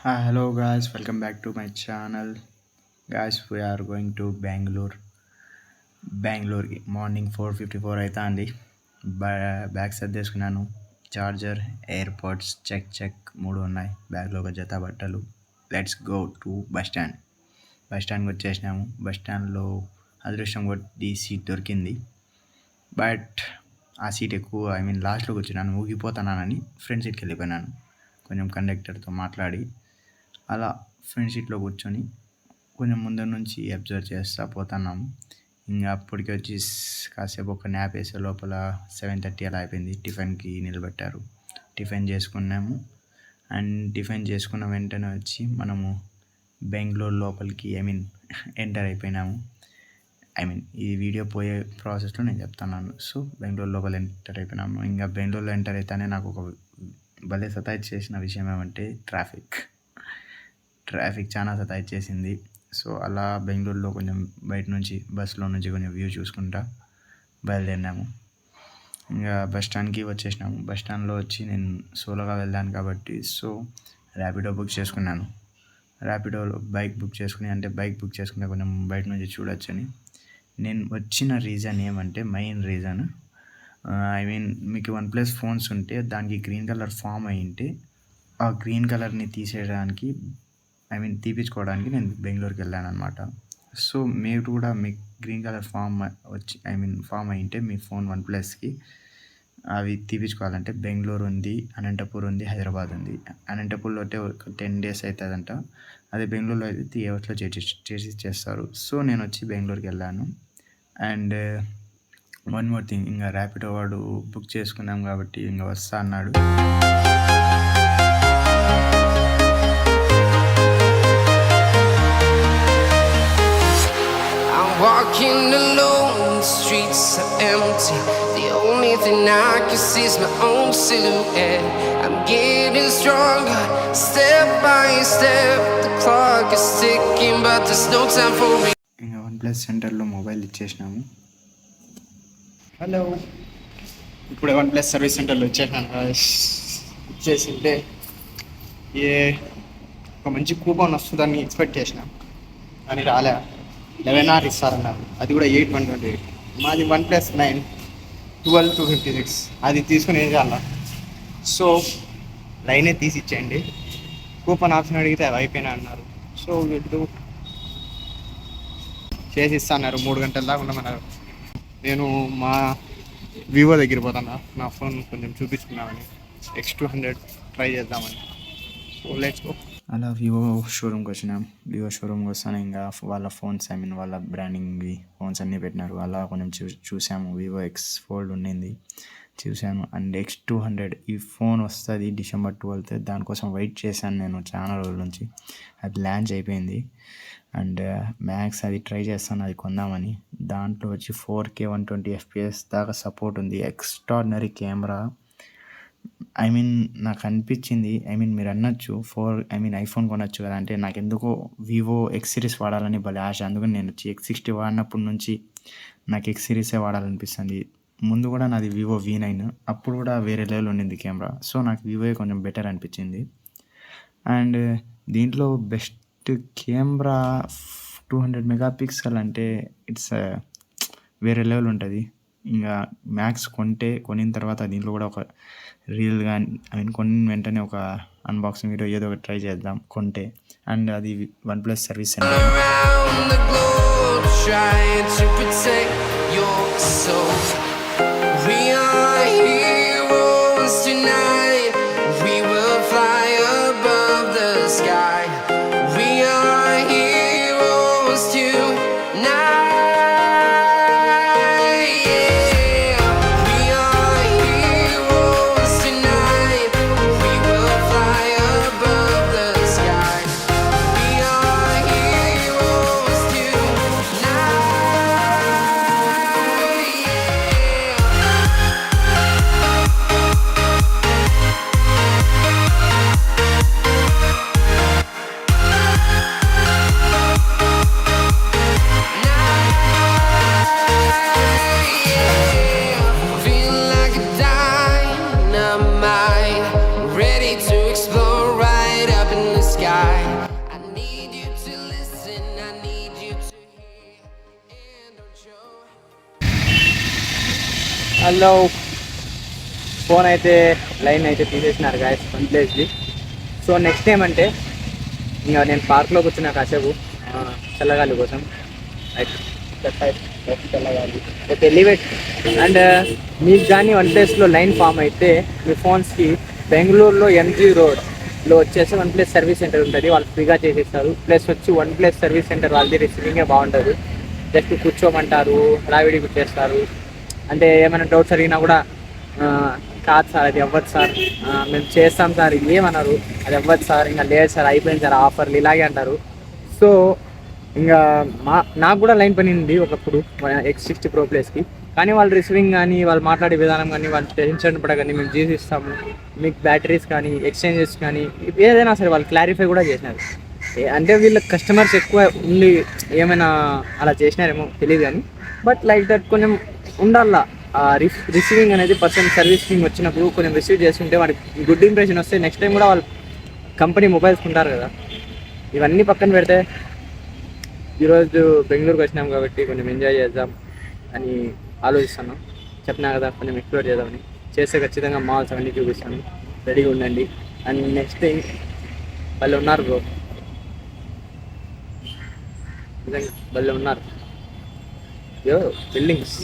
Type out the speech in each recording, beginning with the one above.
Hi, hello guys, welcome back to my channel. Guys, we are going to Bengaluru morning 4:54 అవుతుంది. Bag సర్దేసుకున్నాను. Charger, airports మూడు ఉన్నాయి. బ్యాగ్లో ఒక జత బట్టలు. లెట్స్ గో టు బస్ స్టాండ్కి వచ్చేసినాము. బస్ స్టాండ్లో అదృష్టం కొద్ది సీట్ దొరికింది. బట్ ఆ సీట్ ఎక్కువ లాస్ట్లో కూర్చున్నాను. ఊగిపోతున్నానని ఫ్రంట్ సీట్కి వెళ్ళిపోయినాను. కొంచెం కండక్టర్తో మాట్లాడి అలా ఫ్రంట్ సీట్లో కూర్చొని కొంచెం ముందర నుంచి అబ్జర్వ్ చేస్తూ పోతున్నాము. ఇంకా అప్పటికి వచ్చి కాసేపు ఒక న్యాప్ వేసే లోపల 7:30 అలా అయిపోయింది. టిఫిన్కి నిలబెట్టారు. టిఫిన్ చేసుకున్నాము. అండ్ టిఫిన్ చేసుకున్న వెంటనే వచ్చి మనము బెంగళూరు లోపలికి ఎంటర్ అయిపోయినాము. ఈ వీడియో పోయే ప్రాసెస్లో నేను చెప్తున్నాను. సో బెంగళూరు లోపల ఎంటర్ అయిపోయినాము. ఇంకా బెంగళూరులో ఎంటర్ అయితేనే నాకు ఒక భలే సతాయిచ్చేసిన విషయం ఏమంటే ట్రాఫిక్ చాలా సతాయిచ్చేసింది. సో అలా బెంగళూరులో కొంచెం బస్సులో నుంచి కొంచెం వ్యూ చూసుకుంటా బయలుదేరినాము. ఇంకా బస్ స్టాండ్కి వచ్చేసినాము. బస్ స్టాండ్లో వచ్చి నేను సోలోగా వెళ్ళాను కాబట్టి ర్యాపిడో బుక్ చేసుకున్నాను. ర్యాపిడోలో బైక్ బుక్ చేసుకుంటే కొంచెం బయట నుంచి చూడొచ్చని. నేను వచ్చిన రీజన్ ఏమంటే మెయిన్ రీజన్ మీకు వన్ప్లస్ ఫోన్స్ ఉంటే దానికి గ్రీన్ కలర్ ఫామ్ అయ్యింటే ఆ గ్రీన్ కలర్ని తీసేయడానికి తీపించుకోవడానికి నేను బెంగళూరుకి వెళ్ళాను అనమాట. సో మీరు కూడా మీకు గ్రీన్ కలర్ ఫామ్ అయ్యింటే మీ ఫోన్ వన్ప్లస్కి అవి తీపించుకోవాలంటే బెంగళూరు ఉంది, అనంతపూర్ ఉంది, హైదరాబాద్ ఉంది. అనంతపూర్లో అయితే ఒక 10 days అవుతుందంట. అదే బెంగళూరులో అయితే 3 hours చేసి చేస్తారు. సో నేను వచ్చి బెంగళూరుకి వెళ్ళాను. అండ్ వన్ మోర్ థింగ్, ఇంకా ర్యాపిడో వాడు బుక్ చేసుకున్నాం కాబట్టి ఇంకా వస్తా అన్నాడు. Walking alone, the streets are empty. The only thing I can see is my own silhouette. I'm getting stronger, step by step. The clock is ticking, but there's no time for me. ఇంకా OnePlus సెంటర్లో mobile ఇచ్చేసినాము. Hello, ఇప్పుడు OnePlus service సెంటర్లో ఇచ్చేసింటే ఒక మంచి coupon వస్తుందని expect చేసినాం, కానీ రాలే. 11 hours ఇస్తారన్నారు. అది కూడా 8/128. మాది OnePlus 9 12/256. అది తీసుకుని ఏం చేయాల? సో లైనే తీసి ఇచ్చేయండి. కూపన్ ఆప్షన్ అడిగితే అవి అయిపోయినా అన్నారు. సో వీళ్ళు చేసి ఇస్తా అన్నారు. 3 గంటల దాకా ఉండమన్నారు. నేను మా వివో దగ్గర పోతాను. నా ఫోన్ కొంచెం చూపించుకున్నామని, X200 ట్రై చేద్దామని. So let's go. అలా వివో షోరూమ్కి వచ్చినాం. వివో షోరూమ్కి వస్తాను. ఇంకా వాళ్ళ ఫోన్స్ వాళ్ళ బ్రాండింగ్వి ఫోన్స్ అన్నీ పెట్టినారు. అలా కొంచెం చూసాము. వివో X Fold ఉండింది, చూశాను. అండ్ X200 ఈ ఫోన్ వస్తుంది December 12th. దానికోసం వెయిట్ చేశాను నేను చాలా రోజుల నుంచి. అది లాంచ్ అయిపోయింది. అండ్ మ్యాక్స్ అది ట్రై చేస్తాను, అది కొందామని. దాంట్లో వచ్చి 4K 120 FPS దాకా సపోర్ట్ ఉంది. Extraordinary camera. నాకు అనిపించింది, మీరు అనొచ్చు ఐఫోన్ కొనొచ్చు కదా అంటే, నాకు ఎందుకో వివో X సిరీస్ వాడాలని భలే ఆశ. అందుకని నేను వచ్చి X60 వాడినప్పటి నుంచి నాకు X సిరీసే వాడాలనిపిస్తుంది. ముందు కూడా నాది వివో V9, అప్పుడు కూడా వేరే లెవెల్ ఉండింది కెమెరా. సో నాకు వివో కొంచెం బెటర్ అనిపించింది. అండ్ దీంట్లో బెస్ట్ కెమెరా 200 మెగాపిక్సెల్ అంటే ఇట్స్ వేరే లెవెల్ ఉంటుంది. ఇంకా మ్యాక్స్ కొనిన తర్వాత దీంట్లో కూడా ఒక రీల్ కానీ కొన్న వెంటనే ఒక అన్బాక్సింగ్ వీడియో ఏదో ఒకటి ట్రై చేద్దాం కొంటే. అండ్ అది OnePlus service centre. Hello. Phone అయితే లైన్ అయితే తీసేసినారు గాయస్ వన్ ప్లేస్ది. సో నెక్స్ట్ ఏమంటే ఇంకా నేను పార్క్లోకి వచ్చిన కాసేపు చల్లగాలి కోసం చల్లగాలి ఓకే ఎలివేట్. అండ్ మీకు కానీ వన్ ప్లేస్లో లైన్ ఫామ్ అయితే మీ ఫోన్స్కి బెంగళూరులో ఎంజీ రోడ్లో వచ్చేసి వన్ ప్లస్ సర్వీస్ సెంటర్ ఉంటుంది, వాళ్ళు ఫ్రీగా చేసేస్తారు. ప్లస్ వచ్చి వన్ ప్లస్ సర్వీస్ సెంటర్ వాళ్ళది రిసీవింగే బాగుంటుంది. జస్ట్ కూర్చోమంటారు, హడావిడికి చేస్తారు. అంటే ఏమైనా డౌట్స్ అడిగినా కూడా కాదు సార్ అది అవ్వదు సార్, మేము చేస్తాం సార్ ఏమన్నారు, అది అవ్వదు సార్, ఇంకా లేదు సార్ అయిపోయింది సార్ ఆఫర్లు ఇలాగే అంటారు. సో ఇంకా నాకు కూడా లైన్ పనింది ఒకప్పుడు X60 Pro ప్లేస్కి. కానీ వాళ్ళు రిసీవింగ్ కానీ వాళ్ళు మాట్లాడే విధానం కానీ వాళ్ళు టెన్షన్ పడగానే మేము చేసిస్తాము, మీకు బ్యాటరీస్ కానీ ఎక్స్చేంజెస్ కానీ ఏదైనా సరే వాళ్ళు క్లారిఫై కూడా చేసినారు. అంటే వీళ్ళ కస్టమర్స్ ఎక్కువ ఉండి ఏమైనా అలా చేసినారేమో తెలియదు కానీ బట్ లైక్ దట్ కొంచెం ఉండాలా. రిసీవింగ్ అనేది సర్వీసింగ్ వచ్చినప్పుడు కొంచెం రిసీవ్ చేసుకుంటే వాడికి గుడ్ ఇంప్రెషన్ వస్తే నెక్స్ట్ టైం కూడా వాళ్ళు కంపెనీ మొబైల్స్ ఉంటారు కదా. ఇవన్నీ పక్కన పెడితే ఈరోజు బెంగళూరుకి వచ్చినాం కాబట్టి కొంచెం ఎంజాయ్ చేద్దాం అని ఆలోచిస్తాను. చెప్పినా కదా కొంచెం ఎక్స్ప్లోర్ చేద్దామని. చేస్తే ఖచ్చితంగా మాల్స్ అవన్నీ చూపిస్తాను, రెడీగా ఉండండి. అండ్ నెక్స్ట్ థింగ్ వాళ్ళు ఉన్నారు బ్రో, నిజంగా వాళ్ళు ఉన్నారు బిల్డింగ్స్.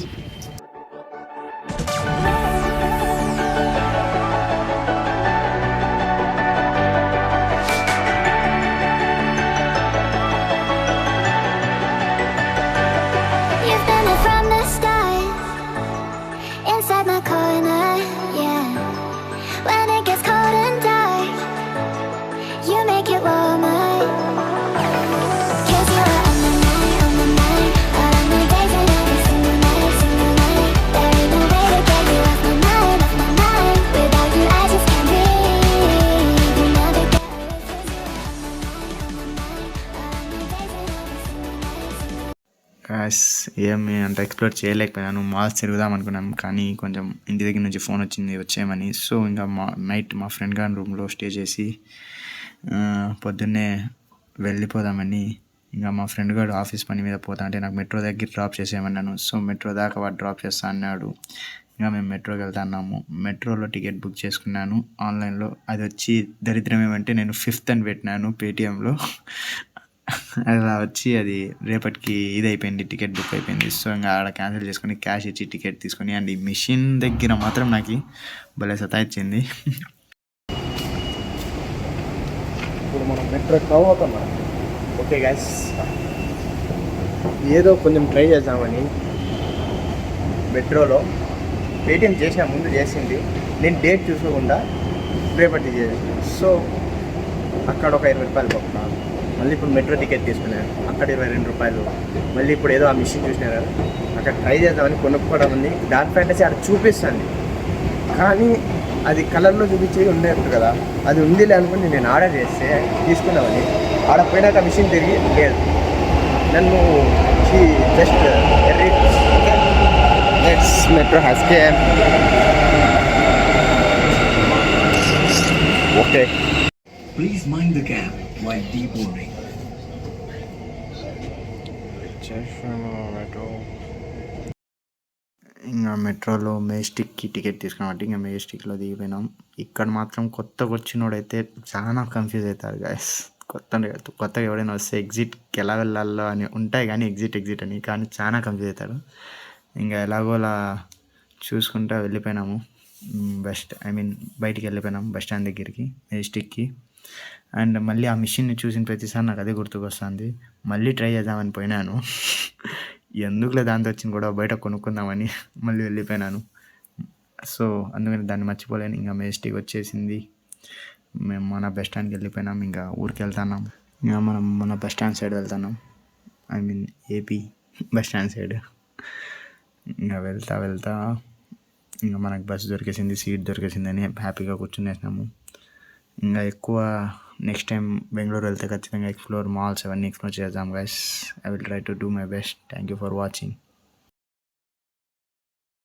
ఏమి అంత ఎక్స్ప్లోర్ చేయలేకపోయాను. మాల్స్ తిరుగుదాం అనుకున్నాను కానీ కొంచెం ఇంటి దగ్గర నుంచి ఫోన్ వచ్చింది వచ్చేయమని. సో ఇంకా నైట్ మా ఫ్రెండ్ గారి రూమ్లో స్టే చేసి పొద్దున్నే వెళ్ళిపోదామని ఇంకా మా ఫ్రెండ్ గారు ఆఫీస్ పని మీద పోతా అంటే నాకు మెట్రో దగ్గర డ్రాప్ చేసేయమన్నాను. సో మెట్రో దాకా వాడు డ్రాప్ చేస్తా అన్నాడు. ఇంకా మేము మెట్రోకి వెళ్తున్నాము. మెట్రోలో టికెట్ బుక్ చేసుకున్నాను ఆన్లైన్లో. అది వచ్చి దరిద్రం ఏమంటే నేను 5th అని పెట్టినాను పేటిఎంలో. అలా వచ్చి అది రేపటికి ఇది అయిపోయింది, టికెట్ బుక్ అయిపోయింది. సో ఇంకా ఆడ క్యాన్సిల్ చేసుకొని క్యాష్ ఇచ్చి టికెట్ తీసుకొని అండ్ ఈ మిషన్ దగ్గర మాత్రం నాకు భలే సతాయిచ్చింది. ఇప్పుడు మనం మెట్రో అవుతున్నాం. ఓకే గైస్, ఏదో కొంచెం ట్రై చేద్దామని మెట్రోలో పేటిఎం చేసిన ముందు చేసింది నేను డేట్ చూసుకోకుండా రేపటి చేసాను. సో అక్కడ ఒక 20 రూపాయలు పడుతున్నాను. మళ్ళీ ఇప్పుడు మెట్రో టికెట్ తీసుకున్నాను, అక్కడ 22 రూపాయలు. మళ్ళీ ఇప్పుడు ఏదో ఆ మిషన్ చూసినారు అక్కడ ట్రై చేద్దామని కొనుక్కోవడం ఉంది. డార్క్ ఫ్యాంటసీ అక్కడ చూపిస్తుంది కానీ అది కలర్లో చూపించేది ఉండేట్టు కదా, అది ఉందిలే అనుకుని నేను ఆర్డర్ చేస్తే తీసుకున్నామని ఆడ పోయినాక మిషన్ తిరిగి లేదు. నన్ను just metro has came. Okay, Please mind the gap while deboarding. ఇంకా మెట్రోలో మెజెస్టిక్కి టికెట్ తీసుకున్నాం. ఇంకా మెజెస్టిక్లో దిగిపోయినాం. ఇక్కడ మాత్రం కొత్తగా వచ్చినోడైతే చాలా కన్ఫ్యూజ్ అవుతారు గాయస్. కొత్తగా ఎవడైనా వస్తే ఎగ్జిట్కి ఎలా వెళ్ళాలో అని ఉంటాయి కానీ ఎగ్జిట్ అని, కానీ చాలా కన్ఫ్యూజ్ అవుతారు. ఇంకా ఎలాగోలా చూసుకుంటూ వెళ్ళిపోయినాము. బయటికి వెళ్ళిపోయినాం బస్ స్టాండ్ దగ్గరికి మెజెస్టిక్కి. అండ్ మళ్ళీ ఆ మిషన్ని చూసిన ప్రతిసారి నాకు అదే గుర్తుకొస్తుంది. మళ్ళీ ట్రై చేద్దామని పోయినాను. ఎందుకులే దాంతో వచ్చింది కూడా బయట కొనుక్కుందామని మళ్ళీ వెళ్ళిపోయినాను. సో అందుకని దాన్ని మర్చిపోలేను. ఇంకా మెజెస్టిక్ వచ్చేసింది. మేము మన బస్ స్టాండ్కి వెళ్ళిపోయినాం. ఇంకా ఊరికి వెళ్తున్నాం. ఇంకా మనం మన బస్ స్టాండ్ సైడ్ వెళ్తున్నాం, ఏపీ బస్ స్టాండ్ సైడ్. ఇంకా వెళ్తా ఇంకా మనకు బస్సు దొరికేసింది, సీట్ దొరికేసిందని హ్యాపీగా కూర్చునేసినాము. ఇంకా ఎక్కువ నెక్స్ట్ టైం బెంగళూరు వెళ్తే ఖచ్చితంగా మాల్స్ అవన్నీ ఎక్స్ప్లోర్ చేద్దాం guys. I will try to do my best. Thank you for watching.